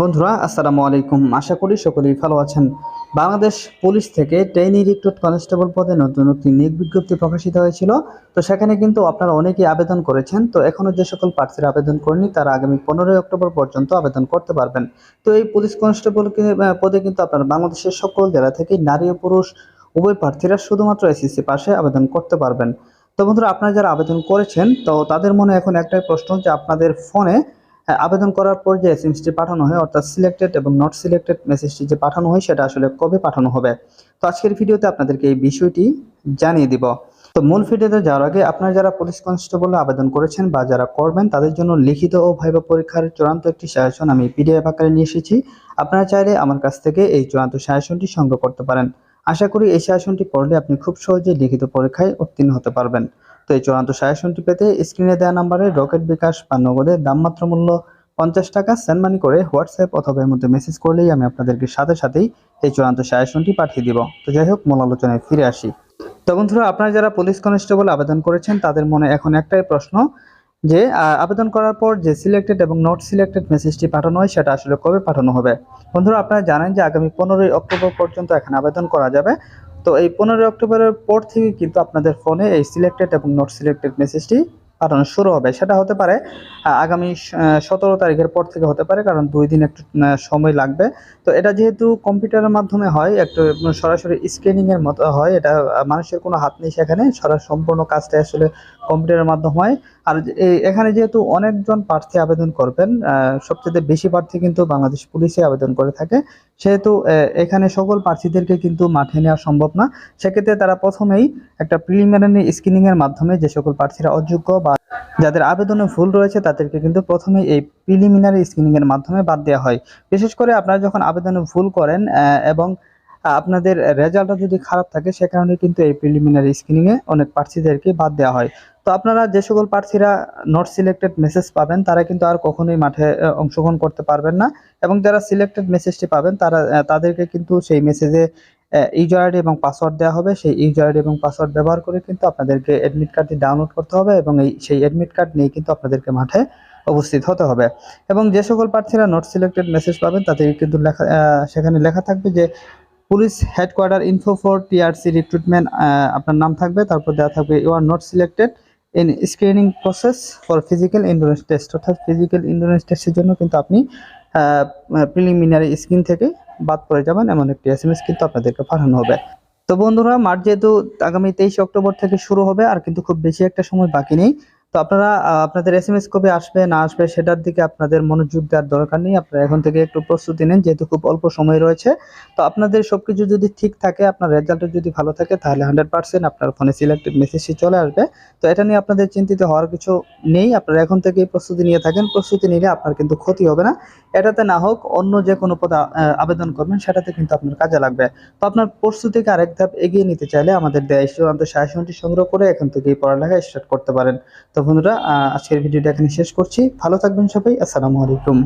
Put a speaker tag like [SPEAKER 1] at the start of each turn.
[SPEAKER 1] বন্ধুরা আসসালামু আলাইকুম। আশা করি সকলেই ভালো আছেন। বাংলাদেশ পুলিশ থেকে ট্রেইনি রিক্রুট কনস্টেবল পদে নতুন একটি নিয়োগ বিজ্ঞপ্তি প্রকাশিত হয়েছিল। তো সেখানে কিন্তু আপনারা অনেকেই আবেদন করেছেন। তো এখনো যে সকল প্রার্থীরা আবেদন করেনি তারা আগামী 15 অক্টোবর পর্যন্ত আবেদন করতে পারবেন। তো এই পুলিশ কনস্টেবল পদে কিন্তু আপনারা বাংলাদেশের সকল জেলা থেকে নারী ও পুরুষ উভয় প্রার্থীরা শুধুমাত্র এসএসসি পাশে আবেদন করতে পারবেন। তো বন্ধুরা, আপনারা যারা আবেদন করেছেন তো তাদের মনে এখন একটাই প্রশ্ন যে আপনাদের ফোনে আবেদন করার পর যে এসএমএসটি পাঠানো হয় অর্থাৎ সিলেক্টেড এবং নট সিলেক্টেড মেসেজটি যে পাঠানো হয় সেটা আসলে কবে পাঠানো হবে। তো আজকের ভিডিওতে আপনাদেরকে এই বিষয়টি জানিয়ে দিব। তো মূল ভিডিওতে যাওয়ার আগে আপনারা যারা পুলিশ কনস্টেবলে আবেদন করেছেন বা যারা করবেন তাদের জন্য লিখিত ও ভাইবা পরীক্ষার চূড়ান্ত একটি সাজেশন আমি পিডিএফ আকারে নিয়ে এসেছি। আপনারা চাইলে আমার কাছ থেকে এই চূড়ান্ত সাজেশনটি সংগ্রহ করতে পারেন। আশা করি এই সাজেশনটি পড়লে আপনি খুব সহজেই লিখিত পরীক্ষায় উত্তীর্ণ হতে পারবেন। তো এই চূড়ান্ত সাজেশনটি পেতে স্ক্রিনে দেওয়া নাম্বারে রকেট বিকাশ বা নগদে দামমাত্র মূল্য 50 টাকা সেন্ড মানি করে হোয়াটসঅ্যাপ অথবা এর মধ্যে মেসেজ করলেই আমি আপনাদেরকে সাথে সাথেই এই চূড়ান্ত সাজেশনটি পাঠিয়ে দিব। তো যাই হোক, মূল আলোচনায় ফিরে আসি। তো বন্ধুরা, আপনারা যারা পুলিশ কনস্টেবল আবেদন করেছেন তাদের মনে এখন একটাই প্রশ্ন যে আবেদন করার পর যে সিলেক্টেড এবং নট সিলেক্টেড মেসেজটি পাঠানো হয় সেটা আসলে কবে পাঠানো হবে। বন্ধুরা, আপনারা জানেন যে আগামী 15 অক্টোবর পর্যন্ত এখানে আবেদন করা যাবে। তো এই 15 অক্টোবরের পর থেকে কিন্তু আপনাদের ফোনে এই সিলেক্টেড এবং নট সিলেক্টেড মেসেজটি পাঠানো শুরু হবে। সেটা হতে পারে আগামী 17 তারিখের পর থেকে হতে পারে, কারণ 2 দিন একটু সময় লাগবে। তো এটা যেহেতু কম্পিউটারের মাধ্যমে হয়, একটু সরাসরি স্ক্যানিং এর মতো হয়, এটা মানুষের কোনো হাত নেই সেখানে, সম্পূর্ণ কাজটা আসলে কম্পিউটারের মাধ্যমে হয়। আর এখানে যেহেতু অনেকজন প্রার্থী আবেদন করবেন, সবচেয়ে বেশি প্রার্থী কিন্তু বাংলাদেশ পুলিশে আবেদন করে থাকে, সেহেতু এখানে সকল প্রার্থীদেরকে কিন্তু মাঠে নেওয়া সম্ভব না। সেক্ষেত্রে তারা প্রথমেই একটা প্রিলিমিনারি স্ক্রিনিং এর মাধ্যমে যে সকল প্রার্থীরা অযোগ্য বা যাদের আবেদনে ভুল রয়েছে তাদেরকে কিন্তু প্রথমেই এই প্রিলিমিনারি স্ক্রিনিং এর মাধ্যমে বাদ দেওয়া হয়। বিশেষ করে আপনারা যখন আবেদনে ভুল করেন এবং আপনাদের রেজাল্টটা যদি খারাপ থাকে সে কারণে কিন্তু এই প্রিলিমিনারি স্ক্রিনিং এ অনেক প্রার্থীদেরকে বাদ দেওয়া হয়। তো আপনারা যে সকল প্রার্থীরা নট সিলেক্টেড মেসেজ পাবেন তারা কিন্তু আর কখনোই মাঠে অংশগ্রহণ করতে পারবেন না। এবং যারা সিলেক্টেড মেসেজটি পাবেন তারা তাদেরকে কিন্তু সেই মেসেজে ইউজার আইডি এবং পাসওয়ার্ড দেওয়া হবে। সেই ইউজার আইডি এবং পাসওয়ার্ড ব্যবহার করে কিন্তু আপনাদেরকে অ্যাডমিট কার্ডটি ডাউনলোড করতে হবে এবং সেই অ্যাডমিট কার্ড নিয়ে কিন্তু আপনাদেরকে মাঠে উপস্থিত হতে হবে। এবং যে সকল প্রার্থীরা নট সিলেক্টেড মেসেজ পাবেন তাদের কিন্তু সেখানে লেখা থাকবে যে police headquarter info for TRC recruitment, আপনার নাম থাকবে, তারপর দেওয়া থাকবে you are not selected in screening process for physical endurance test, অর্থাৎ ফিজিক্যাল এন্ডুরেন্স টেস্টের জন্য কিন্তু আপনি প্রিলিমিনারি স্ক্রিন থেকে বাদ পড়ে যাবেন, এমন একটি এসএমএস কিন্তু আপনাদেরকে পাঠানো হবে। তো বন্ধুরা, মার্চ যেহেতু আগামী 23 অক্টোবর থেকে শুরু হবে, আর কিন্তু খুব বেশি একটা সময় বাকি নেই। তো আপনারা আপনাদের এসএমএস কবে আসবে না আসবে সেটার দিকে আপনাদের মনোযোগ দেওয়ার দরকার নেই। আপনারা এখন থেকে একটু প্রস্তুতি নেন, যেহেতু খুব অল্প সময় রয়েছে। তো আপনাদের সবকিছু যদি ঠিক থাকে, আপনার রেজাল্টও যদি ভালো থাকে, তাহলে 100% আপনার ফোনে সিলেক্টেড মেসেজটি চলে আসবে। তো এটা নিয়ে আপনাদের চিন্তিত হওয়ার কিছু নেই। আপনারা এখন থেকেই প্রস্তুতি নিয়ে থাকেন, প্রস্তুতি নিলে আপনার কিন্তু ক্ষতি হবে না। এটাতে না হোক অন্য যে কোনো পদে আবেদন করবেন সেটাতে কিন্তু আপনার কাজে লাগবে। তো আপনার প্রস্তুতিকে আরেক ধাপ এগিয়ে নিতে চাইলে আমাদের দেয়া চূড়ান্ত সাজেশনটি সংগ্রহ করে এখন থেকেই পড়ালেখা স্টার্ট করতে পারেন। তো বন্ধুরা, আজকের ভিডিওটা এখানে শেষ করছি। ভালো থাকবেন সবাই। আসসালামু আলাইকুম।